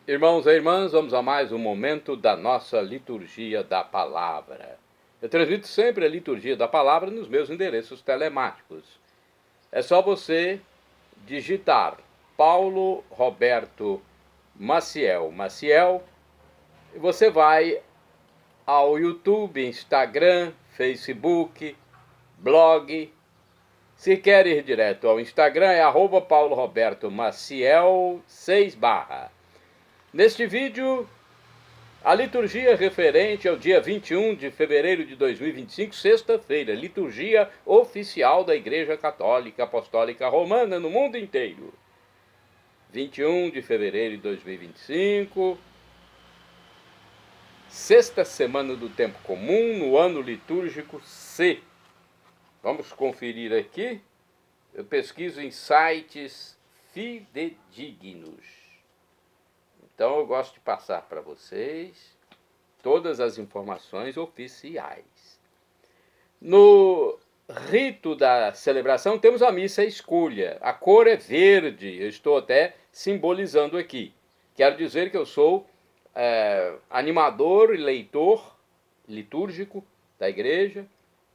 Irmãos e irmãs, vamos a mais um momento da nossa liturgia da palavra. Eu transmito sempre a liturgia da palavra nos meus endereços telemáticos. É só você digitar Paulo Roberto Maciel e você vai ao YouTube, Instagram, Facebook, blog. Se quer ir direto ao Instagram é @Paulo Roberto Maciel 6 /. Neste vídeo, a liturgia referente ao dia 21 de fevereiro de 2025, sexta-feira, liturgia oficial da Igreja Católica Apostólica Romana no mundo inteiro. 21 de fevereiro de 2025, sexta semana do tempo comum, no ano litúrgico C. Vamos conferir aqui. Eu pesquiso em sites fidedignos. Então eu gosto de passar para vocês todas as informações oficiais. No rito da celebração temos a missa escolha. A cor é verde, eu estou até simbolizando aqui. Quero dizer que eu sou animador e leitor litúrgico da igreja,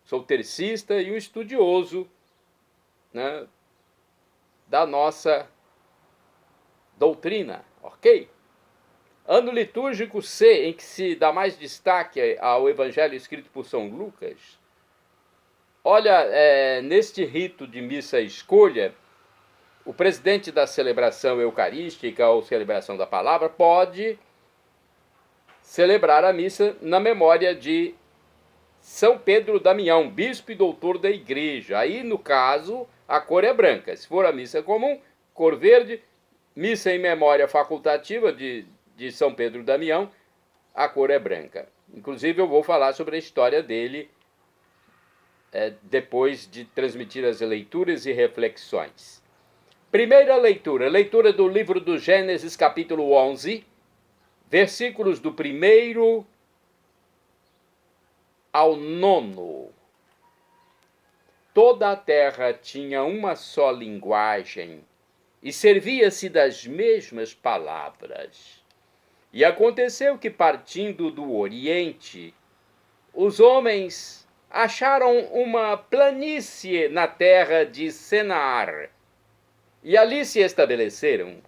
sou tercista e um estudioso, né, da nossa doutrina, ok? Ano litúrgico C, em que se dá mais destaque ao evangelho escrito por São Lucas. Olha, neste rito de missa escolha, o presidente da celebração eucarística ou celebração da palavra pode celebrar a missa na memória de São Pedro Damião, bispo e doutor da igreja. Aí, no caso, a cor é branca. Se for a missa comum, cor verde. Missa em memória facultativa de São Pedro Damião, a cor é branca. Inclusive eu vou falar sobre a história dele depois de transmitir as leituras e reflexões. Primeira leitura, leitura do livro do Gênesis, capítulo 11, versículos do 1º ao 9. Toda a terra tinha uma só linguagem e servia-se das mesmas palavras. E aconteceu que, partindo do Oriente, os homens acharam uma planície na terra de Senaar, e ali se estabeleceram.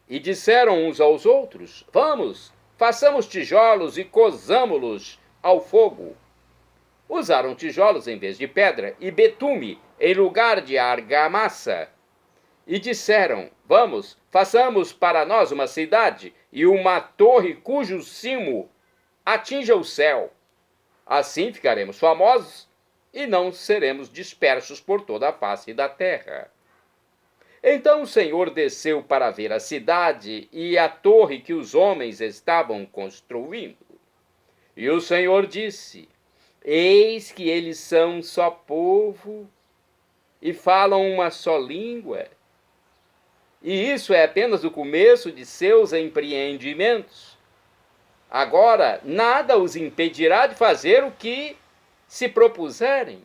E disseram uns aos outros: vamos, façamos tijolos e cozamo-los ao fogo. Usaram tijolos em vez de pedra, e betume em lugar de argamassa. E disseram: vamos, façamos para nós uma cidade e uma torre cujo cimo atinja o céu. Assim ficaremos famosos e não seremos dispersos por toda a face da terra. Então o Senhor desceu para ver a cidade e a torre que os homens estavam construindo. E o Senhor disse: eis que eles são um só povo e falam uma só língua. E isso é apenas o começo de seus empreendimentos. Agora, nada os impedirá de fazer o que se propuserem.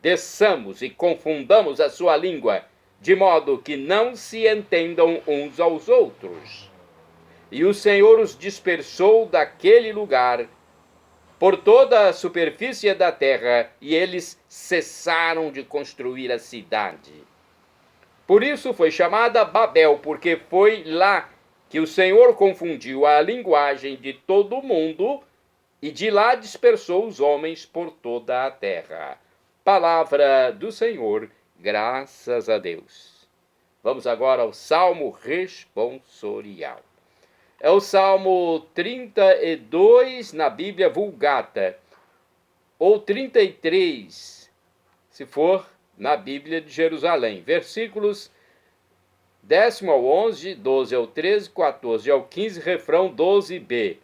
Desçamos e confundamos a sua língua, de modo que não se entendam uns aos outros. E o Senhor os dispersou daquele lugar por toda a superfície da terra, e eles cessaram de construir a cidade. Por isso foi chamada Babel, porque foi lá que o Senhor confundiu a linguagem de todo mundo e de lá dispersou os homens por toda a terra. Palavra do Senhor, graças a Deus. Vamos agora ao Salmo responsorial. É o Salmo 32 na Bíblia Vulgata, ou 33, se for na Bíblia de Jerusalém. Versículos 10 ao 11, 12 ao 13, 14 ao 15, refrão 12b.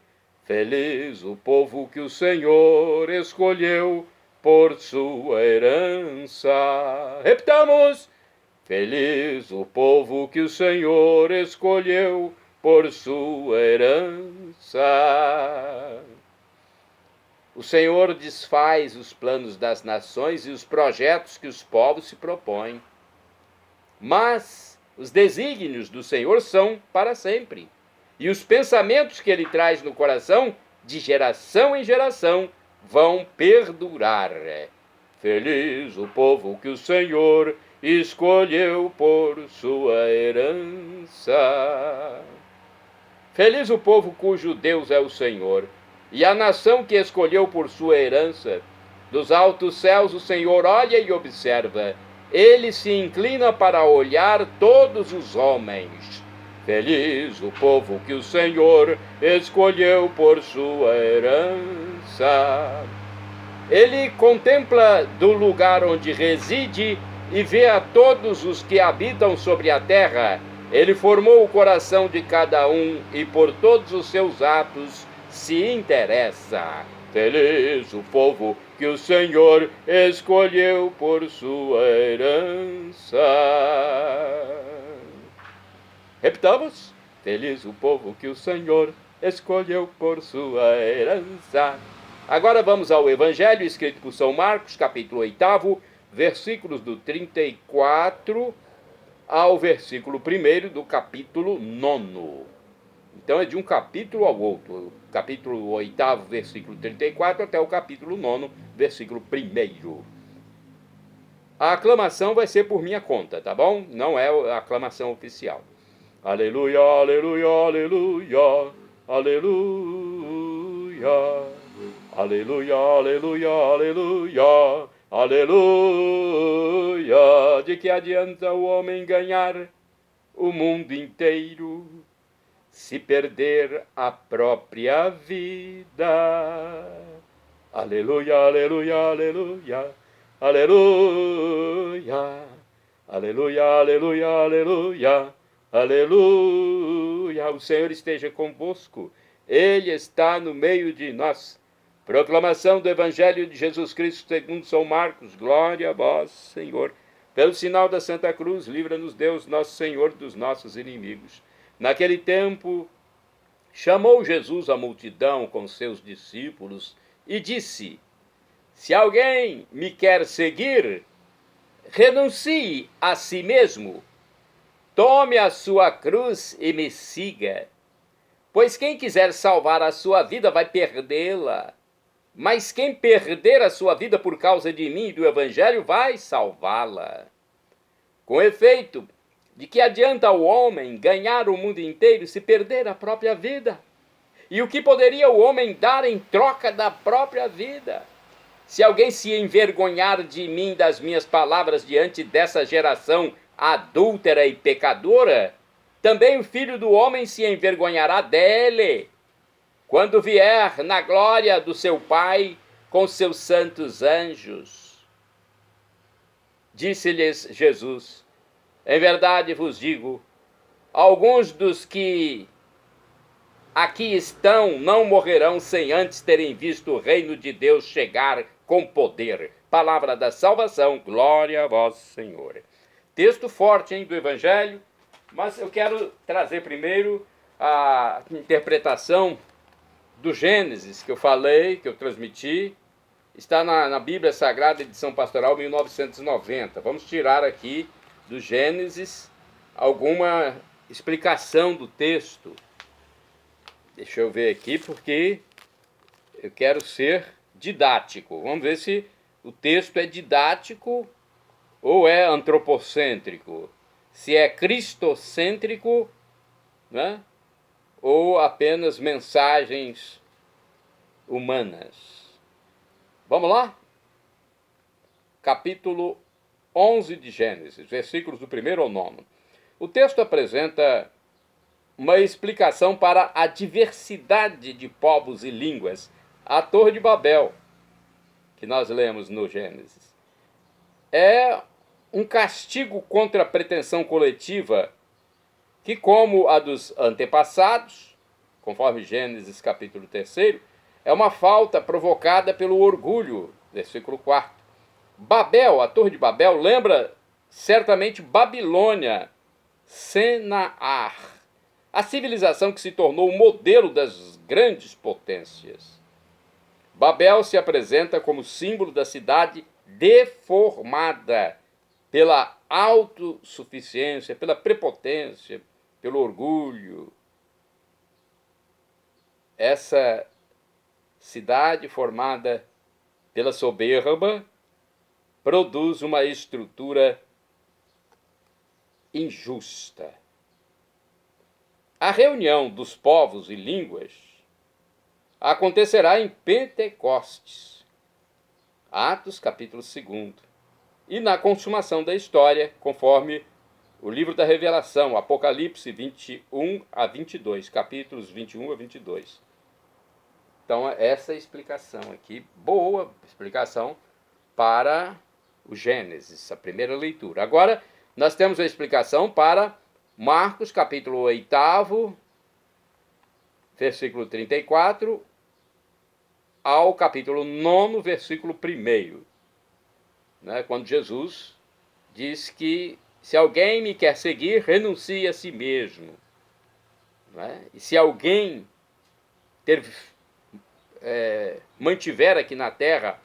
Feliz o povo que o Senhor escolheu por sua herança. Repitamos. Feliz o povo que o Senhor escolheu por sua herança. O Senhor desfaz os planos das nações e os projetos que os povos se propõem. Mas os desígnios do Senhor são para sempre. e os pensamentos que ele traz no coração, de geração em geração, vão perdurar. Feliz o povo que o Senhor escolheu por sua herança. Feliz o povo cujo Deus é o Senhor, e a nação que escolheu por sua herança. Dos altos céus o Senhor olha e observa, ele se inclina para olhar todos os homens. Feliz o povo que o Senhor escolheu por sua herança. Ele contempla do lugar onde reside e vê a todos os que habitam sobre a terra. Ele formou o coração de cada um e por todos os seus atos se interessa. Feliz o povo que o Senhor escolheu por sua herança. Repitamos. Feliz o povo que o Senhor escolheu por sua herança. Agora vamos ao Evangelho escrito por São Marcos, capítulo 8, versículos do 34 ao versículo 1 do capítulo 9. Então é de um capítulo ao outro. Capítulo 8, versículo 34, até o capítulo 9, versículo 1. A aclamação vai ser por minha conta, tá bom? Não é a aclamação oficial. Aleluia, aleluia, aleluia, aleluia. Aleluia, aleluia, aleluia, aleluia. De que adianta o homem ganhar o mundo inteiro se perder a própria vida? Aleluia, aleluia, aleluia, aleluia. Aleluia, aleluia, aleluia, aleluia. O Senhor esteja convosco. Ele está no meio de nós. Proclamação do Evangelho de Jesus Cristo segundo São Marcos. Glória a vós, Senhor. Pelo sinal da Santa Cruz, livra-nos Deus, nosso Senhor, dos nossos inimigos. Naquele tempo, chamou Jesus a multidão com seus discípulos e disse: se alguém me quer seguir, renuncie a si mesmo, tome a sua cruz e me siga. Pois quem quiser salvar a sua vida vai perdê-la. Mas quem perder a sua vida por causa de mim e do Evangelho vai salvá-la. Com efeito, de que adianta o homem ganhar o mundo inteiro se perder a própria vida? E o que poderia o homem dar em troca da própria vida? Se alguém se envergonhar de mim, das minhas palavras, diante dessa geração adúltera e pecadora, também o Filho do Homem se envergonhará dele, quando vier na glória do seu Pai com seus santos anjos. Disse-lhes Jesus: em verdade vos digo, alguns dos que aqui estão não morrerão sem antes terem visto o reino de Deus chegar com poder. Palavra da salvação, glória a vós, Senhor. Texto forte, hein, do Evangelho, mas eu quero trazer primeiro a interpretação do Gênesis, que eu falei, que eu transmiti. Está na Bíblia Sagrada, edição pastoral 1990. Vamos tirar aqui do Gênesis alguma explicação do texto. Deixa eu ver aqui, porque eu quero ser didático. Vamos ver se o texto é didático ou é antropocêntrico. Se é cristocêntrico, né? Ou apenas mensagens humanas. Vamos lá? Capítulo 11 de Gênesis, versículos do 1 ao 9. O texto apresenta uma explicação para a diversidade de povos e línguas, a Torre de Babel, que nós lemos no Gênesis. É um castigo contra a pretensão coletiva que, como a dos antepassados, conforme Gênesis capítulo 3, é uma falta provocada pelo orgulho, versículo 4. Babel, a Torre de Babel, lembra certamente Babilônia, Senaar, a civilização que se tornou o modelo das grandes potências. Babel se apresenta como símbolo da cidade deformada pela autossuficiência, pela prepotência, pelo orgulho. essa cidade formada pela soberba produz uma estrutura injusta. A reunião dos povos e línguas acontecerá em Pentecostes, Atos capítulo 2, e na consumação da história, conforme o livro da Revelação, Apocalipse 21 a 22, capítulos 21 a 22. Então, essa explicação aqui, boa explicação para o Gênesis, a primeira leitura. Agora, nós temos a explicação para Marcos, capítulo 8, versículo 34, ao capítulo 9, versículo 1. Né? Quando Jesus diz que se alguém me quer seguir, renuncie a si mesmo. Né? E se alguém mantiver aqui na terra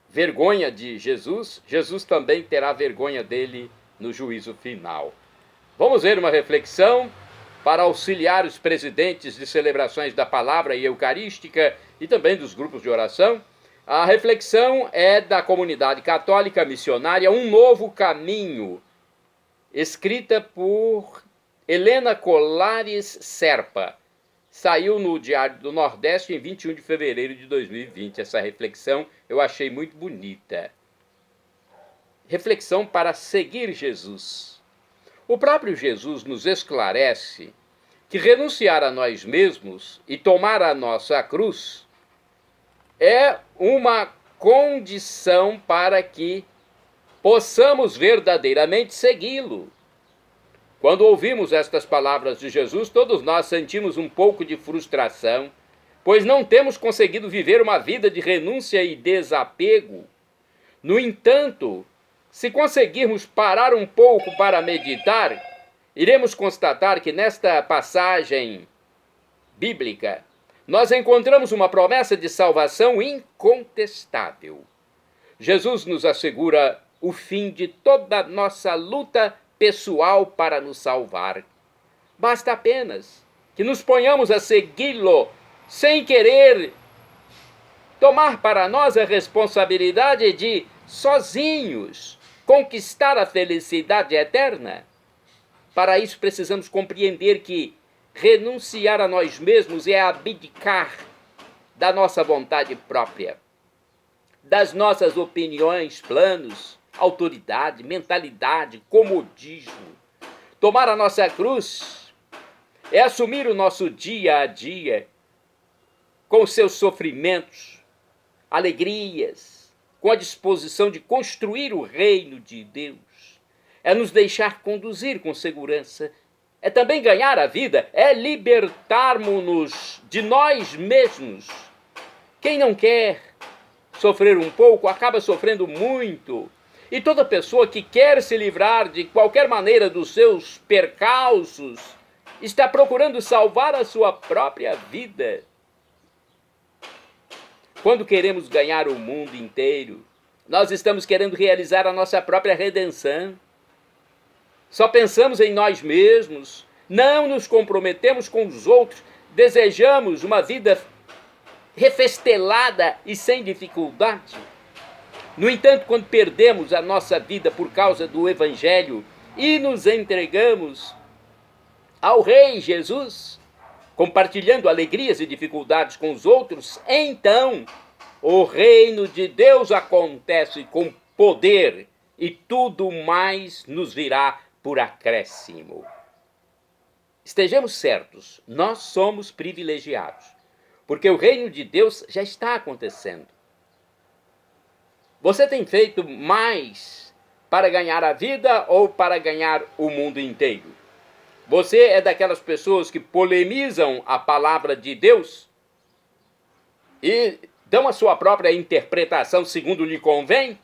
vergonha de Jesus, Jesus também terá vergonha dele no juízo final. Vamos ver uma reflexão para auxiliar os presidentes de celebrações da palavra e eucarística e também dos grupos de oração. A reflexão é da comunidade católica missionária Um Novo Caminho, escrita por Helena Colares Serpa. Saiu no Diário do Nordeste em 21 de fevereiro de 2020. Essa reflexão eu achei muito bonita. Reflexão para seguir Jesus. O próprio Jesus nos esclarece que renunciar a nós mesmos e tomar a nossa cruz é uma condição para que possamos verdadeiramente segui-lo. Quando ouvimos estas palavras de Jesus, todos nós sentimos um pouco de frustração, pois não temos conseguido viver uma vida de renúncia e desapego. No entanto, se conseguirmos parar um pouco para meditar, iremos constatar que nesta passagem bíblica, nós encontramos uma promessa de salvação incontestável. Jesus nos assegura o fim de toda a nossa luta pessoal para nos salvar. Basta apenas que nos ponhamos a segui-lo sem querer tomar para nós a responsabilidade de, sozinhos, conquistar a felicidade eterna. Para isso precisamos compreender que renunciar a nós mesmos é abdicar da nossa vontade própria, das nossas opiniões, planos, autoridade, mentalidade, comodismo. Tomar a nossa cruz é assumir o nosso dia a dia com os seus sofrimentos, alegrias, com a disposição de construir o reino de Deus. É nos deixar conduzir com segurança. É também ganhar a vida, é libertarmos-nos de nós mesmos. Quem não quer sofrer um pouco, acaba sofrendo muito. E toda pessoa que quer se livrar de qualquer maneira dos seus percalços, está procurando salvar a sua própria vida. Quando queremos ganhar o mundo inteiro, nós estamos querendo realizar a nossa própria redenção. Só pensamos em nós mesmos, não nos comprometemos com os outros, desejamos uma vida refestelada e sem dificuldade. No entanto, quando perdemos a nossa vida por causa do Evangelho e nos entregamos ao Rei Jesus, compartilhando alegrias e dificuldades com os outros, então o reino de Deus acontece com poder e tudo mais nos virá por acréscimo. Estejamos certos, nós somos privilegiados, porque o reino de Deus já está acontecendo. Você tem feito mais para ganhar a vida ou para ganhar o mundo inteiro? Você é daquelas pessoas que polemizam a palavra de Deus e dão a sua própria interpretação segundo lhe convém?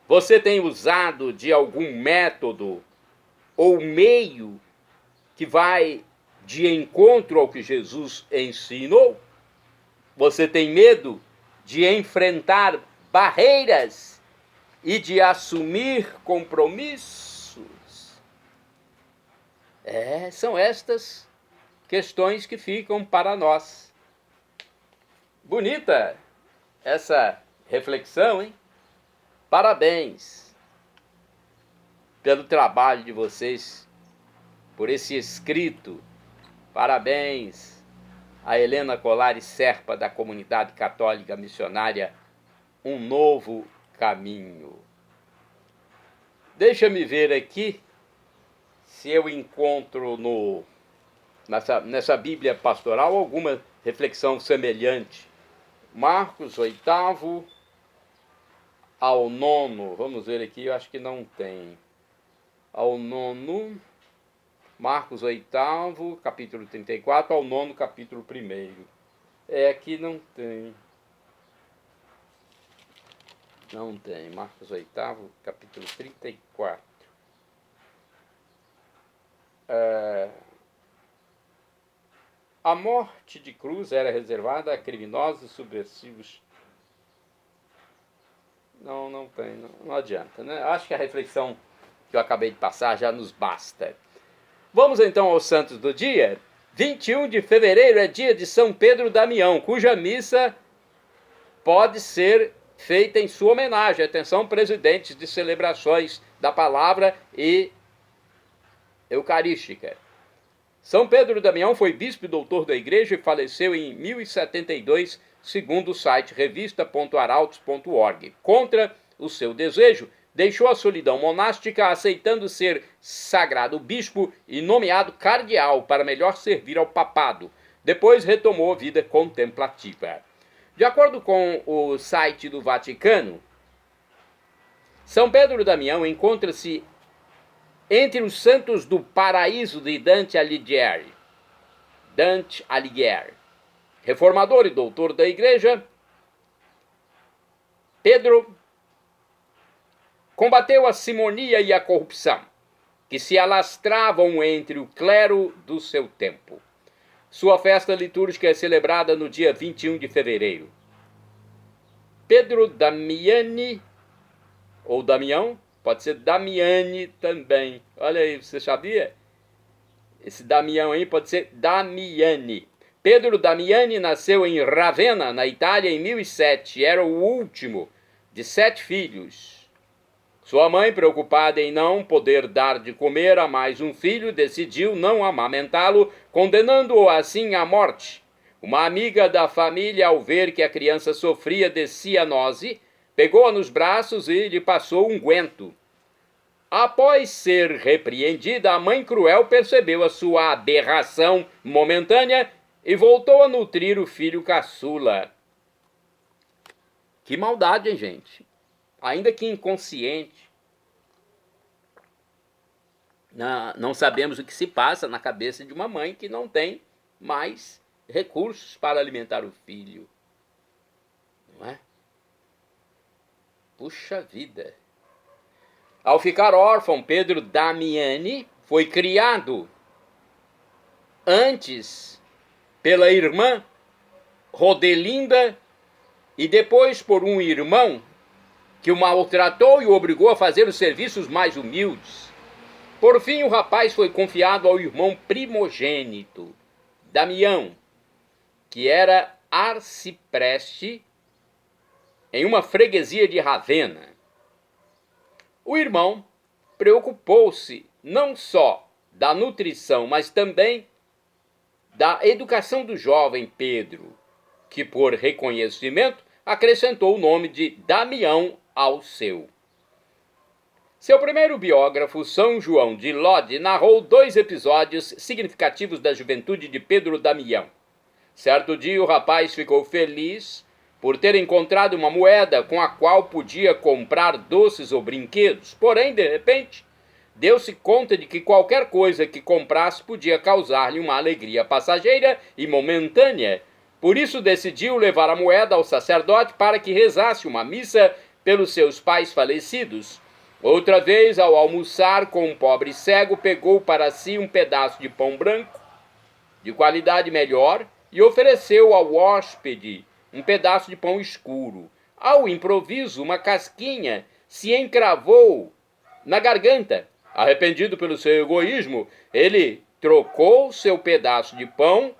Você tem usado de algum método ou meio que vai de encontro ao que Jesus ensinou? Você tem medo de enfrentar barreiras e de assumir compromissos? São estas questões que ficam para nós. Bonita essa reflexão, hein? Parabéns pelo trabalho de vocês, por esse escrito. Parabéns a Helena Colares Serpa, da Comunidade Católica Missionária Um Novo Caminho. Deixa-me ver aqui se eu encontro nessa Bíblia Pastoral alguma reflexão semelhante. Marcos 8º ao 9º, vamos ver aqui, eu acho que não tem. Ao 9º, Marcos 8º, capítulo 34, ao 9º, capítulo 1º. Aqui não tem. Não tem. Marcos 8º, capítulo 34. A morte de cruz era reservada a criminosos e subversivos. Não tem, não adianta, né? Acho que a reflexão que eu acabei de passar já nos basta. Vamos então aos santos do dia. 21 de fevereiro é dia de São Pedro Damião, cuja missa pode ser feita em sua homenagem. Atenção, presidentes de celebrações da palavra e eucarística. São Pedro Damião foi bispo e doutor da igreja e faleceu em 1072, segundo o site revista.arautos.org. Contra o seu desejo, deixou a solidão monástica, aceitando ser sagrado bispo e nomeado cardeal para melhor servir ao papado. Depois retomou a vida contemplativa. De acordo com o site do Vaticano, São Pedro Damião encontra-se entre os santos do paraíso de Dante Alighieri. Reformador e doutor da igreja, Pedro combateu a simonia e a corrupção, que se alastravam entre o clero do seu tempo. Sua festa litúrgica é celebrada no dia 21 de fevereiro. Pedro Damiani, ou Damião, pode ser Damiani também. Olha aí, você sabia? Esse Damião aí pode ser Damiani. Pedro Damiani nasceu em Ravenna, na Itália, em 1007. Era o último de 7 filhos. Sua mãe, preocupada em não poder dar de comer a mais um filho, decidiu não amamentá-lo, condenando-o assim à morte. Uma amiga da família, ao ver que a criança sofria de cianose, pegou-a nos braços e lhe passou unguento. Após ser repreendida, a mãe cruel percebeu a sua aberração momentânea e voltou a nutrir o filho caçula. Que maldade, hein, gente? Ainda que inconsciente. Não sabemos o que se passa na cabeça de uma mãe que não tem mais recursos para alimentar o filho. Não é? Puxa vida. Ao ficar órfão, Pedro Damiani foi criado antes pela irmã Rodelinda e depois por um irmão que o maltratou e o obrigou a fazer os serviços mais humildes. Por fim, o rapaz foi confiado ao irmão primogênito, Damião, que era arcipreste em uma freguesia de Ravenna. O irmão preocupou-se não só da nutrição, mas também da educação do jovem Pedro, que por reconhecimento acrescentou o nome de Damião ao seu. Seu primeiro biógrafo, São João de Lodi, narrou 2 episódios significativos da juventude de Pedro Damião. Certo dia, o rapaz ficou feliz por ter encontrado uma moeda com a qual podia comprar doces ou brinquedos. Porém, de repente, deu-se conta de que qualquer coisa que comprasse podia causar-lhe uma alegria passageira e momentânea. Por isso, decidiu levar a moeda ao sacerdote para que rezasse uma missa pelos seus pais falecidos. Outra vez, ao almoçar com um pobre cego, pegou para si um pedaço de pão branco, de qualidade melhor, e ofereceu ao hóspede um pedaço de pão escuro. Ao improviso, uma casquinha se encravou na garganta. Arrependido pelo seu egoísmo, ele trocou seu pedaço de pão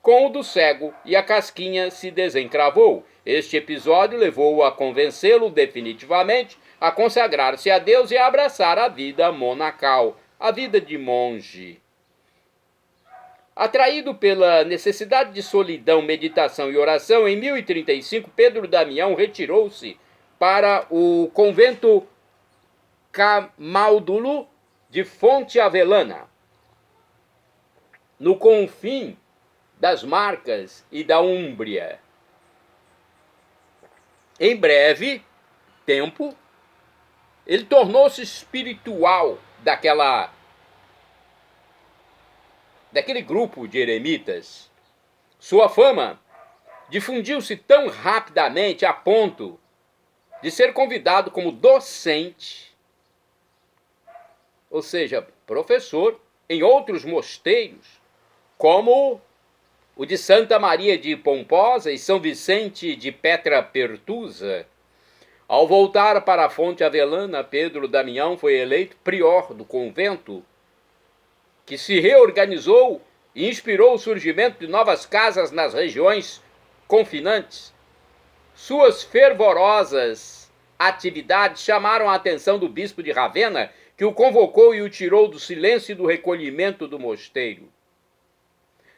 com o do cego e a casquinha se desencravou. Este episódio levou-o a convencê-lo definitivamente a consagrar-se a Deus e a abraçar a vida monacal, a vida de monge. Atraído pela necessidade de solidão, meditação e oração, em 1035, Pedro Damião retirou-se para o convento Camaldolo de Fonte Avelana, no confim das Marcas e da Úmbria. Em breve tempo, ele tornou-se espiritual daquele grupo de eremitas. Sua fama difundiu-se tão rapidamente a ponto de ser convidado como docente, ou seja, professor, em outros mosteiros, como o de Santa Maria de Pomposa e São Vicente de Petra Pertusa. Ao voltar para a Fonte Avelana, Pedro Damião foi eleito prior do convento, que se reorganizou e inspirou o surgimento de novas casas nas regiões confinantes. Suas fervorosas atividades chamaram a atenção do bispo de Ravenna, que o convocou e o tirou do silêncio e do recolhimento do mosteiro.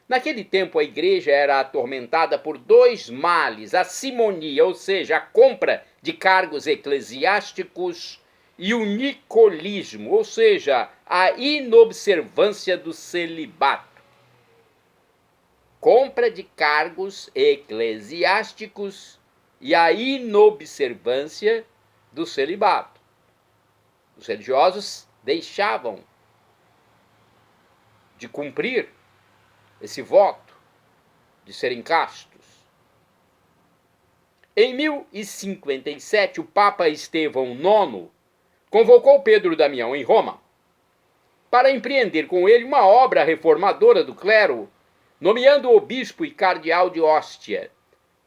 Naquele tempo, a igreja era atormentada por dois males: a simonia, ou seja, a compra de cargos eclesiásticos, e o nicolismo, ou seja, a inobservância do celibato. Compra de cargos eclesiásticos e a inobservância do celibato. Os religiosos deixavam de cumprir esse voto de serem castos. Em 1057, o Papa Estevão IX convocou Pedro Damião em Roma para empreender com ele uma obra reformadora do clero, nomeando-o bispo e cardeal de Ostia.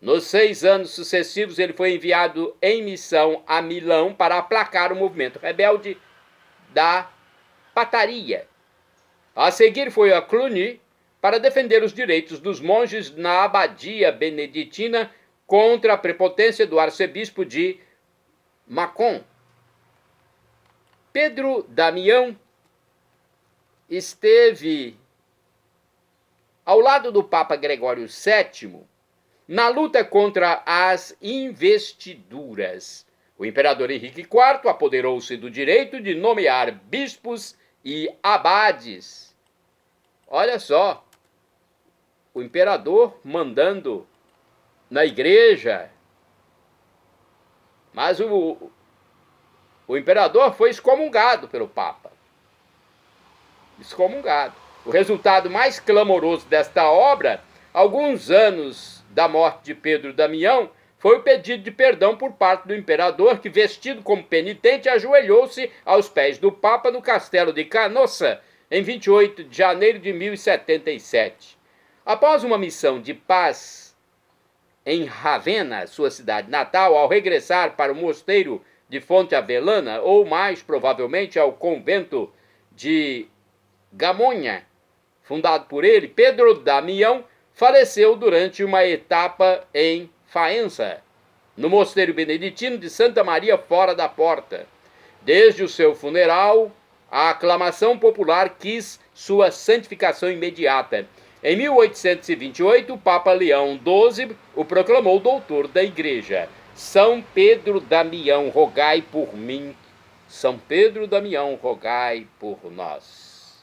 Nos 6 anos sucessivos, ele foi enviado em missão a Milão para aplacar o movimento rebelde da Pataria. A seguir foi a Cluny para defender os direitos dos monges na abadia beneditina contra a prepotência do arcebispo de Mâcon. Pedro Damião esteve ao lado do Papa Gregório VII na luta contra as investiduras. O imperador Henrique IV apoderou-se do direito de nomear bispos e abades. Olha só, o imperador mandando na igreja, mas o imperador foi excomungado pelo Papa. Excomungado. O resultado mais clamoroso desta obra, alguns anos da morte de Pedro Damião, foi o pedido de perdão por parte do imperador, que, vestido como penitente, ajoelhou-se aos pés do Papa no castelo de Canossa, em 28 de janeiro de 1077. Após uma missão de paz em Ravenna, sua cidade natal, ao regressar para o mosteiro de Fonte Avelana, ou mais provavelmente ao convento de Gamonha, fundado por ele, Pedro Damião faleceu durante uma etapa em Faenza, no mosteiro beneditino de Santa Maria fora da Porta. Desde o seu funeral, a aclamação popular quis sua santificação imediata. Em 1828, o Papa Leão XII o proclamou doutor da Igreja. São Pedro Damião, rogai por mim. São Pedro Damião, rogai por nós.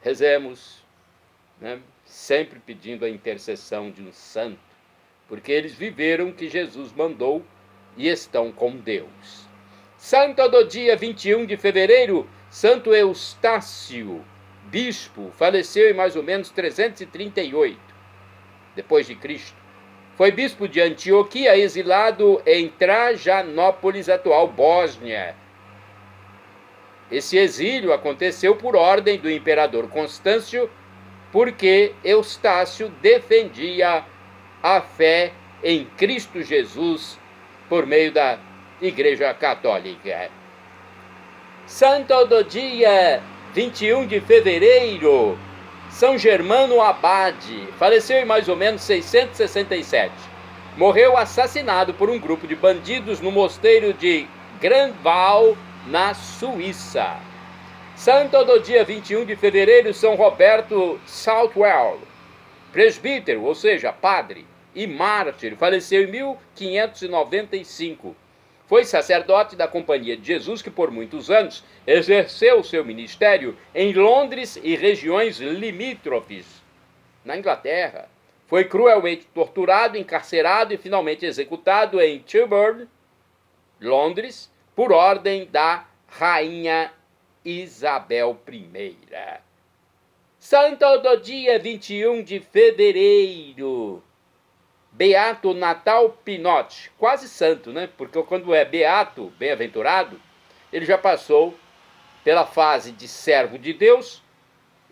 Rezemos, né? Sempre pedindo a intercessão de um santo, porque eles viveram o que Jesus mandou e estão com Deus. Santo do dia 21 de fevereiro, Santo Eustácio, bispo, faleceu em mais ou menos 338 depois de Cristo. Foi bispo de Antioquia, exilado em Trajanópolis, atual Bósnia. Esse exílio aconteceu por ordem do imperador Constâncio, porque Eustácio defendia a fé em Cristo Jesus por meio da Igreja Católica. Santo do dia 21 de fevereiro, São Germano Abade, faleceu em mais ou menos 667. Morreu assassinado por um grupo de bandidos no mosteiro de Grandval, na Suíça. Santo do dia 21 de fevereiro, São Roberto Southwell, presbítero, ou seja, padre, e mártir, faleceu em 1595. Foi sacerdote da Companhia de Jesus que por muitos anos exerceu seu ministério em Londres e regiões limítrofes, na Inglaterra. Foi cruelmente torturado, encarcerado e finalmente executado em Tyburn, Londres, por ordem da Rainha Isabel I. Santo do dia 21 de fevereiro, Beato Natal Pinote, quase santo, né? Porque quando é beato, bem-aventurado, ele já passou pela fase de servo de Deus,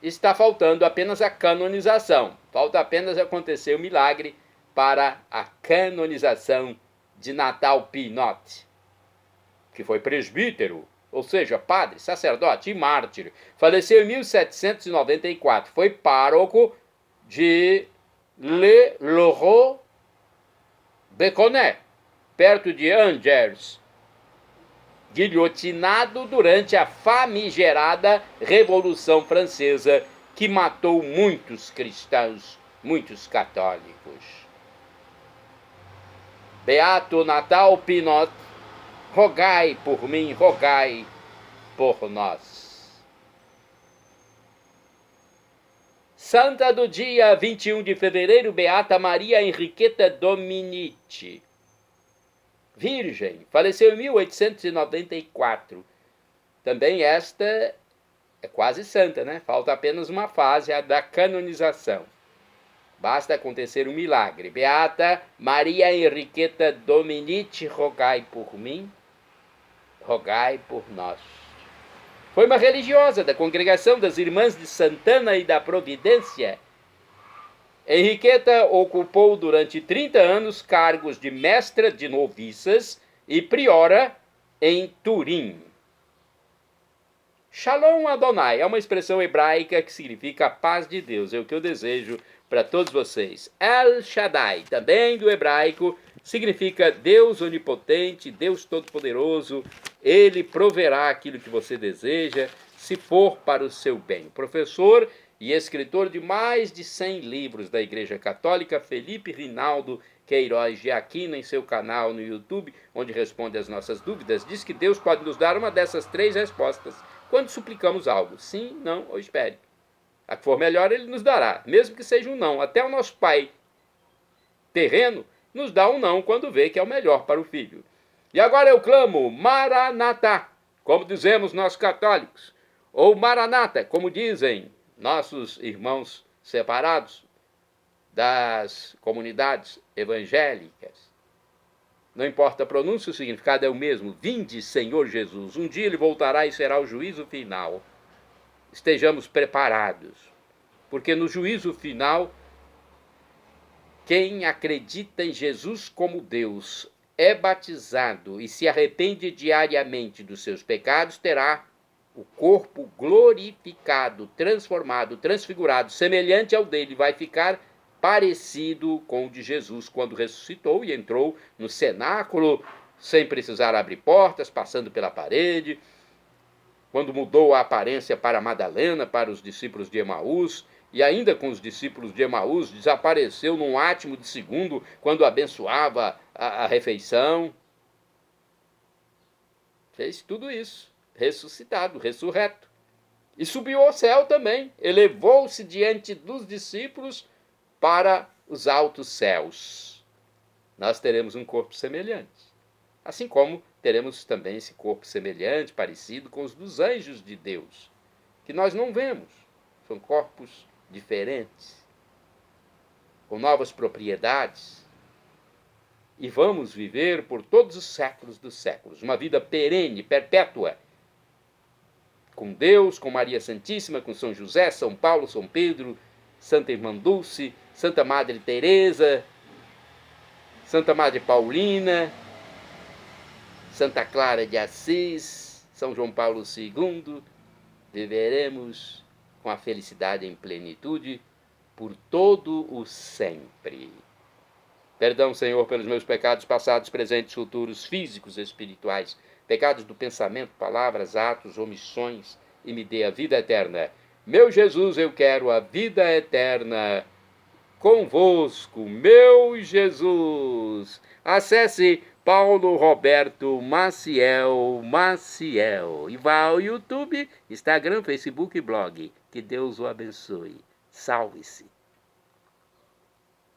está faltando apenas a canonização. Falta apenas acontecer o milagre para a canonização de Natal Pinote, que foi presbítero, ou seja, padre, sacerdote e mártir. Faleceu em 1794. Foi pároco de Le Loraux-Beconnet, perto de Angers, guilhotinado durante a famigerada Revolução Francesa, que matou muitos cristãos, muitos católicos. Beato Natal Pinote, rogai por mim, rogai por nós. Santa do dia 21 de fevereiro, Beata Maria Henriqueta Dominici, virgem, faleceu em 1894. Também esta é quase santa, né? Falta apenas uma fase, a da canonização. Basta acontecer um milagre. Beata Maria Henriqueta Dominici, rogai por mim, rogai por nós. Foi uma religiosa da congregação das Irmãs de Santana e da Providência. Henriqueta ocupou durante 30 anos cargos de mestra de noviças e priora em Turim. Shalom Adonai é uma expressão hebraica que significa a paz de Deus. É o que eu desejo para todos vocês. El Shaddai, também do hebraico, significa Deus onipotente, Deus todo-poderoso. Ele proverá aquilo que você deseja, se for para o seu bem. Professor e escritor de mais de 100 livros da Igreja Católica, Felipe Rinaldo Queiroz de Aquino, em seu canal no YouTube, onde responde às nossas dúvidas, diz que Deus pode nos dar uma dessas 3 respostas quando suplicamos algo: sim, não ou espere. A que for melhor ele nos dará, mesmo que seja um não. Até o nosso pai terreno nos dá um não quando vê que é o melhor para o filho. E agora eu clamo, Maranatá, como dizemos nós católicos, ou Maranata, como dizem nossos irmãos separados das comunidades evangélicas. Não importa a pronúncia, o significado é o mesmo. Vinde, Senhor Jesus. Um dia ele voltará e será o juízo final. Estejamos preparados, porque no juízo final, quem acredita em Jesus como Deus, é batizado e se arrepende diariamente dos seus pecados, terá o corpo glorificado, transformado, transfigurado, semelhante ao dele, vai ficar parecido com o de Jesus quando ressuscitou e entrou no cenáculo sem precisar abrir portas, passando pela parede, quando mudou a aparência para Madalena, para os discípulos de Emaús, e ainda com os discípulos de Emaús, desapareceu num átimo de segundo, quando abençoava a refeição. Fez tudo isso, ressuscitado, ressurreto. E subiu ao céu também, elevou-se diante dos discípulos para os altos céus. Nós teremos um corpo semelhante, assim como teremos também esse corpo semelhante, parecido com os dos anjos de Deus, que nós não vemos. São corpos diferentes, com novas propriedades, e vamos viver por todos os séculos dos séculos, uma vida perene, perpétua, com Deus, com Maria Santíssima, com São José, São Paulo, São Pedro, Santa Irmã Dulce, Santa Madre Teresa, Santa Madre Paulina, Santa Clara de Assis, São João Paulo II, viveremos com a felicidade em plenitude por todo o sempre. Perdão, Senhor, pelos meus pecados passados, presentes, futuros, físicos, espirituais, pecados do pensamento, palavras, atos, omissões, e me dê a vida eterna. Meu Jesus, eu quero a vida eterna convosco, meu Jesus. Acesse Paulo Roberto Maciel e vá ao YouTube, Instagram, Facebook e blog. Que Deus o abençoe. Salve-se.